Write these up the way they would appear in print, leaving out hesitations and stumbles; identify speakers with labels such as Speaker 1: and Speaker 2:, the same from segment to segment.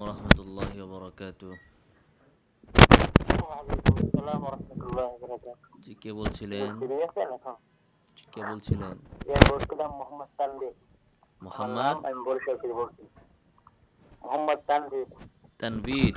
Speaker 1: ওরহমতুল্লাহি ওবরাকাতু।
Speaker 2: ওয়ালাইকুম আসসালাম ওরহমতুল্লাহি ওয়াবারাকাতুহু।
Speaker 1: জি, কে বলছিলেন?
Speaker 2: ফ্রি আছেন এখন?
Speaker 1: কে বলছিলেন?
Speaker 2: বলছিলাম মোহাম্মদ তানভীর। আমার নাম,
Speaker 1: মোহাম্মদ
Speaker 2: আমি বরিশাল থেকে বলছি। মোহাম্মদ তানভীর।
Speaker 1: তানভীর,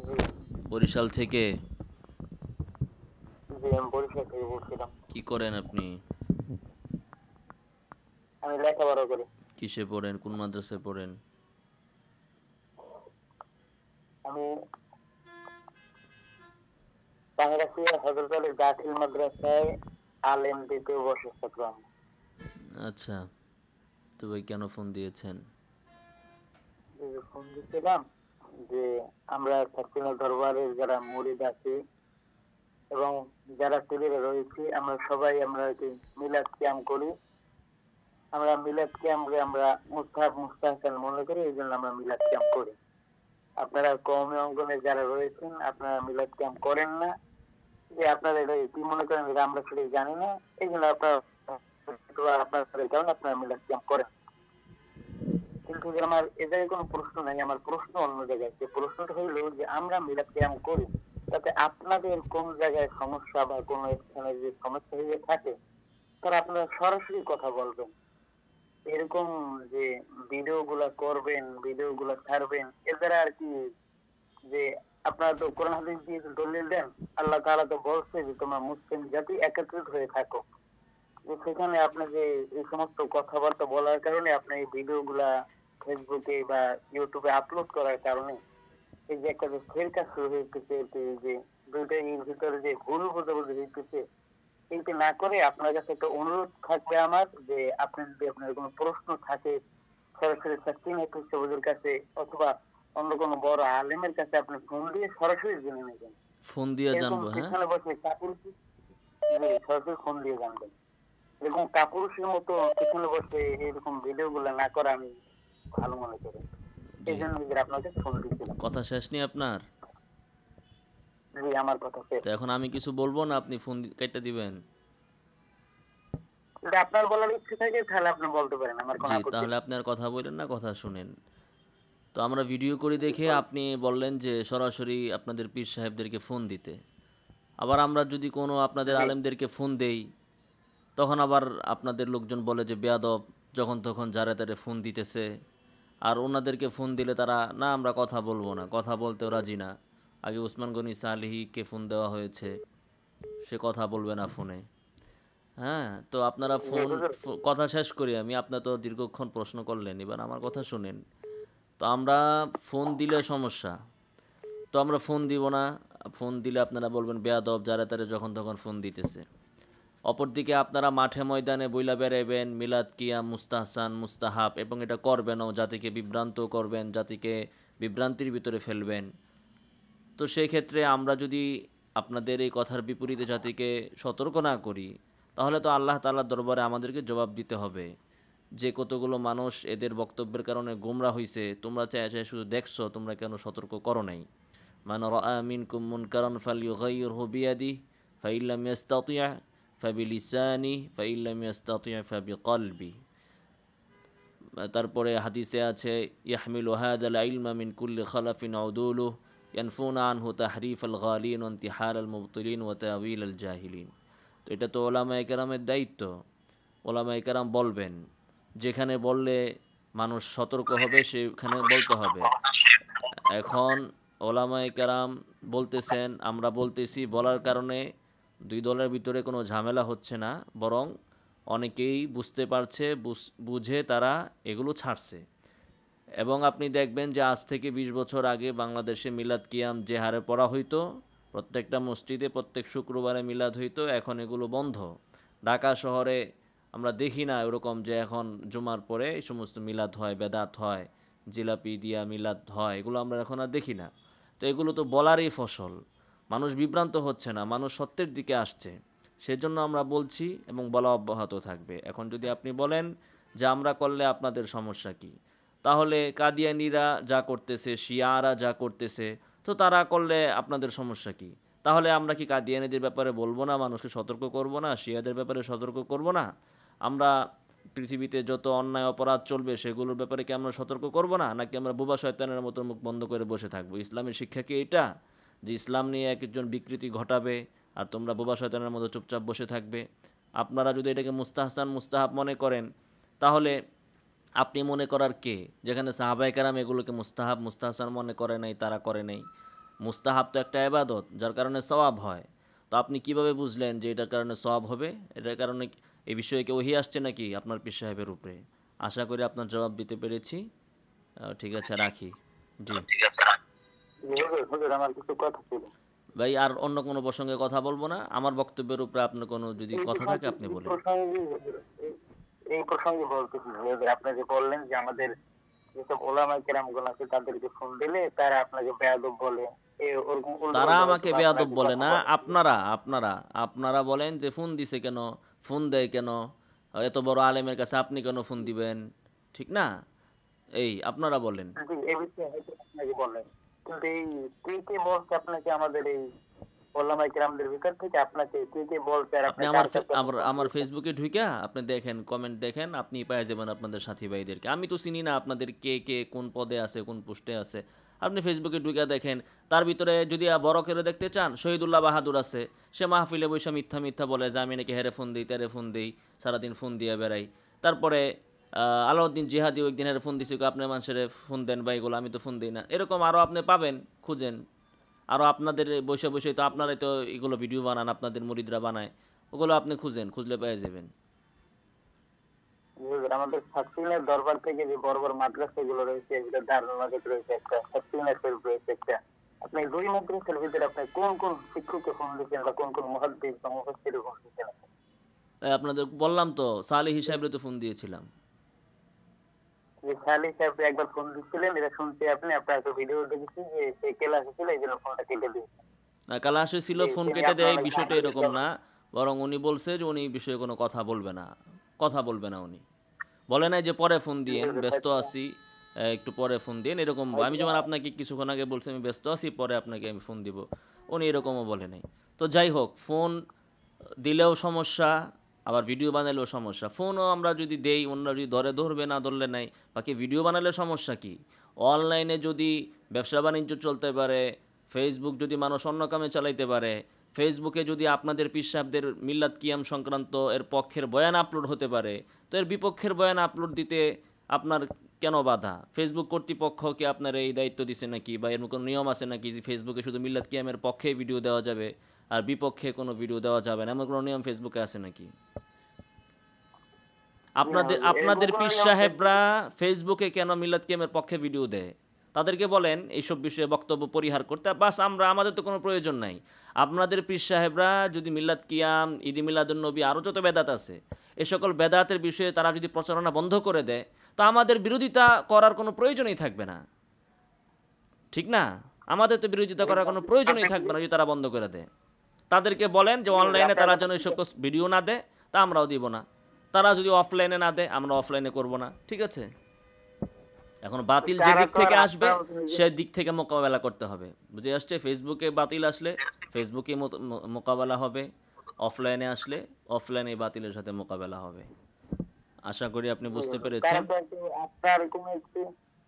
Speaker 2: জি,
Speaker 1: বরিশাল থেকে।
Speaker 2: জি, আমি বরিশাল থেকে বলছিলাম।
Speaker 1: কি করেন আপনি?
Speaker 2: আমি লেখাপড়া করি।
Speaker 1: কিসে পড়েন? কোন মাদ্রাসায় পড়েন?
Speaker 2: আমি বাংলাদেশে হযরত আলী দাখিল মাদ্রাসায় আলেম দ্বিতীয় বর্ষের ছাত্র আমি।
Speaker 1: আচ্ছা, তো ভাই কেন ফোন দিয়েছেন?
Speaker 2: ফোন দিয়েছিলাম যে আমরা ছাত্রীয় দরবারের যারা মুরিদ আছি এবং যারা ছেলেরা রয়েছে, আমরা কি মিলাদ কিয়াম করি। আমরা মিলাদ কিয়ামকে আমরা মুস্তাহাব মনে করি, এই জন্য আমরা মিলাদ কিয়াম করি। আপনারা কওমি অঙ্গনে যারা রয়েছেন আপনারা মিলাদ কিয়াম করেন না, যে আপনারা এটা কি মনে করেন এটা আমরা আসলে জানি না, এই জন্য আপনাদের কারণে আপনারা মিলাদ কিয়াম করেন। কিন্তু যে আমার এ জায়গায় কোনো প্রশ্ন নাই, আমার প্রশ্ন অন্য জায়গায়। যে প্রশ্নটা হইলো যে আমরা মিলাদ কিয়াম করি, তাতে আপনাদের কোন জায়গায় সমস্যা বা কোন স্থানে যে সমস্যা হয়ে থাকে তারা আপনারা সরাসরি কথা বলবেন। এরকম যে ভিডিও গুলা করবেন, ভিডিও গুলা ছাড়বেন, এর দ্বারা আর কি, যে আপনারা তো কোরআন হাদিস দিয়ে দলিল দেন, আল্লাহ তাআলা তো বলছে যে তোমরা মুসলিম জাতি একত্রিত হয়ে থাকো। যে সেখানে আপনি যে এই সমস্ত কথাবার্তা বলার কারণে আপনি এই ভিডিও গুলা ফেসবুকে বা ইউটিউবে আপলোড করার কারণে এই যে একটা যে ফেরকা শুরু হইতেছে, এই যে দুইটা এর ভিতরে যে ভুল বোঝাবুঝি হইতেছে, এইটা না করে আপনার কাছে একটা অনুরোধ থাকবে আমার, যে আপনি যদি আপনার কোনো প্রশ্ন থাকে সরাসরি সাকিন হুজুর কাছে অথবা অন্য কোনো বড় আলেমের কাছে আপনি ফোন দিয়ে সরাসরি জেনে নেবেন।
Speaker 1: ফোন দিয়ে
Speaker 2: এরকম
Speaker 1: জানবো, হ্যাঁ?
Speaker 2: পিছনে বসে কাপুরুষি, সরাসরি ফোন দিয়ে জানবেন। এরকম কাপুরুষের মতো পিছনে বসে এরকম ভিডিও গুলো না করা আমি ভালো মনে করি।
Speaker 1: জি,
Speaker 2: এই জন্য আপনাকে ফোন দিয়েছিলাম।
Speaker 1: কথা শেষ নি আপনার?
Speaker 2: জি, আমার কথা শেষ।
Speaker 1: তো এখন আমি কিছু বলবো না, আপনি ফোন কেটে দিবেন?
Speaker 2: যদি আপনার বলার ইচ্ছে থাকে তাহলে আপনি বলতে পারেন, আমার কোনো
Speaker 1: জি,
Speaker 2: আপত্তি
Speaker 1: তাহলে
Speaker 2: নেই।
Speaker 1: আপনি আর কথা বললেন না, কথা শুনেন। তো আমরা ভিডিও করি
Speaker 2: জি,
Speaker 1: দেখে
Speaker 2: বলেন।
Speaker 1: আপনি বললেন যে সরাসরি আপনাদের পীর সাহেবদেরকে ফোন দিতে। আবার আমরা যদি কোনো আপনাদের
Speaker 2: জি,
Speaker 1: আলেমদেরকে ফোন দেই, তখন আবার আপনাদের লোকজন বলে যে বেয়াদব, যখন তখন যারে তারে ফোন দিতেছে। আর ওনাদেরকে ফোন দিলে তারা, না আমরা কথা বলবো না, কথা বলতেও রাজি না। আগে উসমান গনি সালিহিকে ফোন দেওয়া হয়েছে, সে কথা বলবে না ফোনে। হ্যাঁ, তো আপনারা
Speaker 2: জি
Speaker 1: ফোন,
Speaker 2: হুজুর।
Speaker 1: কথা শেষ করি আমি, আপনার তো দীর্ঘক্ষণ প্রশ্ন করলেন, এবার আমার কথা শুনেন। তো আমরা ফোন দিলে সমস্যা, তো আমরা ফোন দিব না। ফোন দিলে আপনারা বলবেন বেয়াদব, যারা তারা যখন তখন ফোন দিতেছে। অপরদিকে আপনারা মাঠে ময়দানে বইলা বেড়াইবেন মিলাদ কিয়াম মুস্তাহসান মুস্তাহাব, এবং এটা করবেনও, জাতিকে বিভ্রান্ত করবেন, জাতিকে বিভ্রান্তির ভিতরে ফেলবেন। তো সেই ক্ষেত্রে আমরা যদি আপনাদের এই কথার বিপরীতে জাতিকে সতর্ক না করি, তাহলে তো আল্লাহ তাআলার দরবারে আমাদেরকে জবাব দিতে হবে যে কতগুলো মানুষ এদের বক্তব্যের কারণে গোমরা হইছে, তোমরা চাই চাই শুধু দেখছো, তোমরা কেন সতর্ক করো নাই। মান রাআ মিনকুম মুনকারান ফালইউগাইয়িরহু বিয়াদিহি ফাইন লাম ইস্তাতি' ফাবিলিসানিহি ফাইন লাম ইস্তাতি' ফাবিকলবিহি। তারপরে হাদিসে আছে ইয়াহমিলু হাযাল ইলমা মিন কুল্লি খালাফিন উদুলুহু ইয়ানফুনা আনহু তাহরিফ আল গালিন ওয়া ইন্তিহাল আল মুবতিলিন ওয়া তাউইল আল জাহিলিন। তো এটা তো ওলামায়ে কেরামের দায়িত্ব। ওলামায়ে কেরাম বলবেন, যেখানে বললে মানুষ সতর্ক হবে সেখানে বলতে হবে। এখন ওলামায়ে কেরাম বলতেছেন, আমরা বলতেছি, বলার কারণে দুই দলের ভিতরে কোনো ঝামেলা হচ্ছে না, বরং অনেকেই বুঝতে পারছে, বুঝে তারা এগুলো ছাড়ছে। এবং আপনি দেখবেন যে আজ থেকে ২০ বছর আগে বাংলাদেশে মিলাদ কিয়াম যে হারে পড়া হইতো, প্রত্যেকটা মসজিদে প্রত্যেক শুক্রবারে মিলাদ হইতো, এখন এগুলো বন্ধ। ঢাকা শহরে আমরা দেখি না ওরকম যে এখন জুমার পরে এই সমস্ত মিলাদ হয়, বেদাত হয়, জিলাপি দিয়া মিলাদ হয়, এগুলো আমরা এখন আর দেখি না। তো এগুলো তো বলারই ফসল। মানুষ বিভ্রান্ত হচ্ছে না, মানুষ সত্যের দিকে আসছে। সেজন্য আমরা বলছি এবং বলা অব্যাহত থাকবে। এখন যদি আপনি বলেন যে আমরা করলে আপনাদের সমস্যা কী, তাহলে কাদিয়ানিরা যা করতেছে, শিয়ারা যা করতেছে, তো তারা করলে আপনাদের সমস্যা কী? তাহলে আমরা কি কাদিয়ানিদের ব্যাপারে বলবো না, মানুষকে সতর্ক করব না, শিয়াদের ব্যাপারে সতর্ক করব না? আমরা পৃথিবীতে যত অন্যায় অপরাধ চলবে সেগুলোর ব্যাপারে কি আমরা সতর্ক করব না, নাকি আমরা বোবা শয়তানের মতো মুখ বন্ধ করে বসে থাকবো? ইসলামের শিক্ষা কি এটা যে ইসলাম নিয়ে এক একজন বিকৃতি ঘটাবে আর তোমরা বোবা শয়তানের মতো চুপচাপ বসে থাকবে? আপনারা যদি এটাকে মুস্তাহসান মুস্তাহাব মনে করেন, তাহলে আপনি মনে করার কে? যেখানে সাহাবায়ে কেরাম এগুলোকে মুস্তাহাব মুস্তাহসান মনে করে নাই, তারা করে নাই। মুস্তাহাব তো একটা ইবাদত, যার কারণে সওয়াব হয়। তো আপনি কিভাবে বুঝলেন যে এটার কারণে সওয়াব হবে? এটার কারণে এই বিষয়ে কি ওহী আসছে নাকি আপনার পীর সাহেবের উপরে? আশা করি আপনার জবাব দিতে পেরেছি। ঠিক আছে, রাখি। জি
Speaker 2: হুজুর, আমার কিছু কথা ছিল।
Speaker 1: ভাই, আর অন্য কোনো প্রসঙ্গে কথা বলবো না। আমার বক্তব্যের উপরে আপনার কোনো যদি কথা থাকে আপনি বলেন।
Speaker 2: এই প্রসঙ্গে বলতেছি যে আপনি যে বললেন যে আমাদের যেসব ওলামায়ে কেরামগণ আছে তাদেরকে ফোন দিলে তারা আপনাকে বেয়াদব বলে,
Speaker 1: তারা আমাকে বেয়াদব বলে না, আপনারা আপনারা আপনারা বলেন যে ফোন দিছে কেন, ফোন দেয় কেন, এত বড় আলেমের কাছে আপনি কেন ফোন দিবেন, ঠিক না? এই আপনারা বলেন।
Speaker 2: এই বিষয়ে হয়তো আপনাকে বলেন, কিন্তু এই কে বলছে আপনাকে আমাদের এই ওলামায়ে কেরামদের ভিতর থেকে আপনাকে কে বলছে? আর
Speaker 1: আপনি আমার ফেসবুকে ঢুইকা আপনি দেখেন, কমেন্ট দেখেন, আপনি পেয়ে যাবেন আপনাদের সাথী ভাইদেরকে। আমি তো চিনি না আপনাদের কে কে কোন পদে আছে, কোন পোস্টে আছে। আপনি ফেসবুকে ঢুইকা দেখেন। তার ভিতরে যদি বড় করে দেখতে চান, শহীদুল্লাহ বাহাদুর আছে। সে মাহফিলে বসে মিথ্যা মিথ্যা বলে যে আমি নাকি হেরে ফোন দিই, তেরে ফোন দিই, সারাদিন ফোন দিয়ে বেড়াই। তারপরে আলাউদ্দিন জিহাদিও একদিন হেরে ফোন দিছি, আপনার মানুষের ফোন দেন বা এগুলো, আমি তো ফোন দিই না। এরকম আরও আপনি পাবেন, খুঁজেন। আরও আপনাদের বসে বসে তো আপনারাই তো এগুলো ভিডিও বানান, আপনাদের মুরিদরা বানায়, ওগুলো আপনি খুঁজেন, খুঁজলে পেয়ে যাবেন।
Speaker 2: আমাদের সাতক্ষীরার দরবার থেকে যে বড় বড় মাদ্রাসাগুলো রয়েছে, যেটা দারুল মাজিদ রয়েছে একটা, সাতক্ষীরা শরীফ রয়েছে একটা, আপনি দুই মাদ্রাসার ভিতরে আপনি কোন কোন শিক্ষককে ফোন দিচ্ছেন বা কোন কোন মুহাদ্দিস বা মুফাসসিরকে ফোন দিচ্ছেন?
Speaker 1: আপনাদের বললাম তো, সালেহ হিসাবে তো ফোন দিয়েছিলাম।
Speaker 2: যে সালেহ সাহেব একবার ফোন দিচ্ছিলেন, এটা শুনছি আপনি, আপনার একটা ভিডিও দেখেছি যে সে ক্লাসে ছিল, এই জন্য ফোনটা কেটে দিয়েছে।
Speaker 1: ক্লাসে ছিল, ফোন কেটে দেয়, বিষয়টা এরকম না। বরং উনি বলছে যে উনি এই বিষয়ে কোনো কথা বলবে না, কথা বলবে না। উনি বলে নাই যে পরে ফোন দিয়েন, ব্যস্ত আছি, একটু পরে ফোন দিন, এরকম। আমি যেমন আপনাকে কিছুক্ষণ আগে বলছি আমি ব্যস্ত আছি, পরে আপনাকে আমি ফোন দিব, উনি এরকমও বলে নাই। তো যাই হোক, ফোন দিলেও সমস্যা, আবার ভিডিও বানালেও সমস্যা। ফোনও আমরা যদি দেই, অন্যরা যদি ধরবে, না ধরলে নাই, বাকি ভিডিও বানালে সমস্যা কি? অনলাইনে যদি ব্যবসা বাণিজ্য চলতে পারে, ফেসবুক যদি মানুষ অন্য কামে চালাইতে পারে, ফেসবুকে যদি আপনাদের পীর সাহেবদের মিল্লাত কিয়াম সংক্রান্ত এর পক্ষের বয়ান আপলোড হতে পারে, তো এর বিপক্ষের বয়ান আপলোড দিতে আপনার কেন বাধা? ফেসবুক কর্তৃপক্ষ কি আপনার এই দায়িত্ব দিছে নাকি, বা এর কোনো নিয়ম আছে নাকি যে ফেসবুকে শুধু মিল্লাত কিয়ামের পক্ষে ভিডিও দেওয়া যাবে আর বিপক্ষে কোনো ভিডিও দেওয়া যাবে না, এমন কোনো নিয়ম ফেসবুকে আছে নাকি? আপনাদের পীর সাহেবরা ফেসবুকে কেন মিলাদ কিয়ামের পক্ষে ভিডিও দেয়? তাদেরকে বলেন এইসব বিষয়ে বক্তব্য পরিহার করতে। বাস, আমাদের তো কোনো প্রয়োজন নাই। আপনাদের পীর সাহেবরা যদি মিলাদ কিয়াম, ঈদ মিলাদুন নবী, আরও যত বেদাত আছে, এ সকল বেদাতের বিষয়ে তারা যদি প্রচারণা বন্ধ করে দেয়, তো আমাদের বিরোধিতা করার কোনো প্রয়োজনই থাকবে না, ঠিক না? আমাদের তো বিরোধিতা করার কোনো প্রয়োজনই থাকবে না যদি তারা বন্ধ করে দেয়। তাদেরকে বলেন যে অনলাইনে তারা যেন এই সকল ভিডিও না দেয়, তা আমরাও দিব না। তারা যদি অফলাইনে না দেয়, আমরা অফলাইনে করব না, ঠিক আছে? এখন বাতিল যে দিক থেকে আসবে সে দিক থেকে মোকাবেলা করতে হবে, বুঝে আসছে? ফেসবুকে বাতিল আসলে ফেসবুকে মোকাবেলা হবে, অফলাইনে আসলে অফলাইনে বাতিলের সাথে মোকাবেলা হবে। আশা করি আপনি বুঝতে পেরেছেন।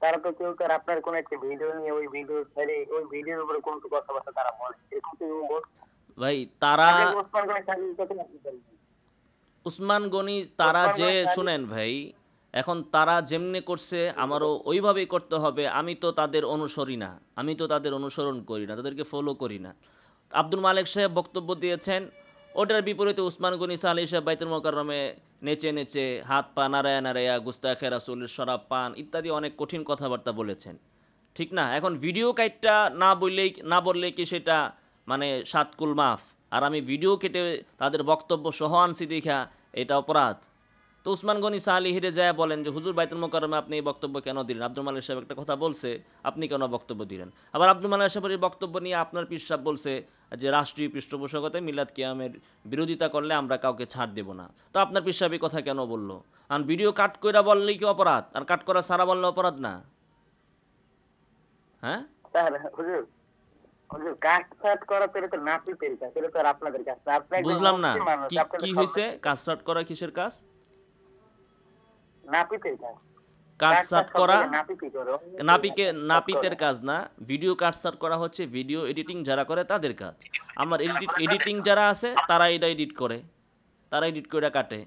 Speaker 2: তারা তো কেউ তার আপনার কোন একটা ভিডিও নিয়ে ওই ভিডিও ছেড়ে ওই ভিডিওর উপরে কোন কথাবার্তা তারা বলে,
Speaker 1: ভাই তারা উসমান গনি তারা যে শুনেন ভাই, এখন তারা যেমনি করছে আমারও ওইভাবেই করতে হবে। আমি তো তাদের অনুসরী না, আমি তো তাদের অনুসরণ করি না, তাদেরকে ফলো করি না। আব্দুল মালেক সাহেব বক্তব্য দিয়েছেন, ওটার বিপরীতে উসমান গনি সালেহ সাহেব বাইতুল মোকাররমে নেচে নেচে হাত পা নাড়ায়া নাড়ায়া গুস্তাখে রাসূলের শরাব পান ইত্যাদি অনেক কঠিন কথাবার্তা বলেছেন, ঠিক না? এখন ভিডিও কাইটটা না বললেই কি সেটা মানে সাতকুল মাফ? আর আমি ভিডিও কেটে তাদের বক্তব্য সহ আনছি দেখা এটা অপরাধ? তো উসমান গনি সালিহিরে যায় বলেন যে হুজুর বাইতুল মোকাররমে আপনি এই বক্তব্য কেন দিলেন? আব্দুল মালিক সাহেব একটা কথা বলছে, আপনি কেন বক্তব্য দিলেন? আবার আব্দুল মালিক সাহেবের এই বক্তব্য নিয়ে আপনার পীর সাহেব বলছে যে রাষ্ট্রীয় পৃষ্ঠপোষকতায় মিলাদ কিয়ামের বিরোধিতা করলে আমরা কাউকে ছাড় দেব না। তো আপনার পীর সাহেব এই কথা কেন বললো? আর ভিডিও কাট করে বললেই কি অপরাধ? আর কাট করা সারা বললে অপরাধ না? হ্যাঁ বুঝলাম না কি হয়েছে? কাজ স্টার্ট করা কিসের কাজ?
Speaker 2: নাপিতের কাজ।
Speaker 1: কাটসাট
Speaker 2: সব
Speaker 1: করা
Speaker 2: জায়গায় নাপিতই করে।
Speaker 1: নাপিতের কাজ না, ভিডিও কাটসাট করা হচ্ছে ভিডিও এডিটিং যারা করে তাদের কাজ। আমার এডিটিং যারা আছে তারা এটা এডিট করে, তারা এডিট করে কাটে।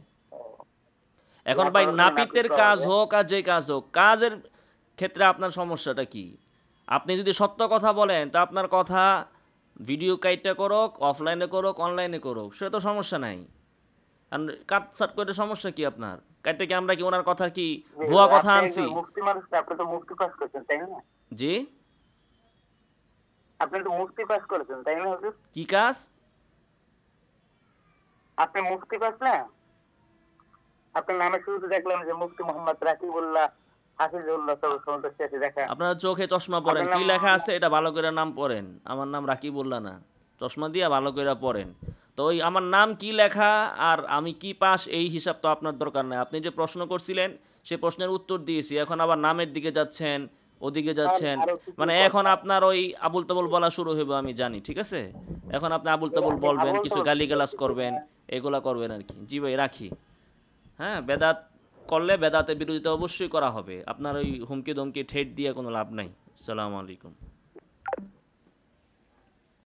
Speaker 1: এখন ভাই নাপিতের কাজ হোক আর যে কাজ হোক, কাজের ক্ষেত্রে আপনার সমস্যাটা কি? আপনি যদি সত্য কথা বলেন তা আপনার কথা ভিডিও কাইটটা করুক, অফলাইনে করুক, অনলাইনে করুক, সেটা তো সমস্যা নাই। আর কাটসাট করে সমস্যা কি আপনার? কাটতে কি আমরা কি ওনার কথা কি ভুয়া কথা আনছি?
Speaker 2: মুফতি মানুষ, আপনি তো মুফতি পাস করেছেন তাই না?
Speaker 1: জি,
Speaker 2: আপনি তো মুফতি পাস করেছেন তাই না হুজুর?
Speaker 1: কি কাজ?
Speaker 2: আপনি মুফতি পাস না? আপনার নামে শুরুতে দেখলাম যে মুফতি মোহাম্মদ রাকিবুল্লাহ হাফিজুল্লাহ সব শেষে দেখা।
Speaker 1: আপনার চোখে চশমা পরেন, কি লেখা আছে এটা ভালো করে নাম পড়েন। আমার নাম রাকিবুল্লাহ না, চশমা দিয়া ভালো করে পড়েন। তো ওই আমার নাম কি লেখা আর আমি কি পাস এই হিসাব তো আপনার দরকার নাই। আপনি যে প্রশ্ন করছিলেন সে প্রশ্নের উত্তর দিয়েছি, এখন আবার নামের দিকে যাচ্ছেন, ওদিকে যাচ্ছেন, মানে এখন আপনার ওই আবুল তাবুল বলা শুরু হইব আমি জানি, ঠিক আছে? এখন আপনি আবুল তাবুল বলবেন, কিছু গালিগালাজ করবেন, এগুলা করবেন আর কি। জি ভাই রাখি। হ্যাঁ, বেদাত করলে বেদাতের বিরোধিতা অবশ্যই করা হবে। আপনার ওই হুমকি ধমকি ঠেট দিয়ে কোনো লাভ নাই। আসসালামু আলাইকুম।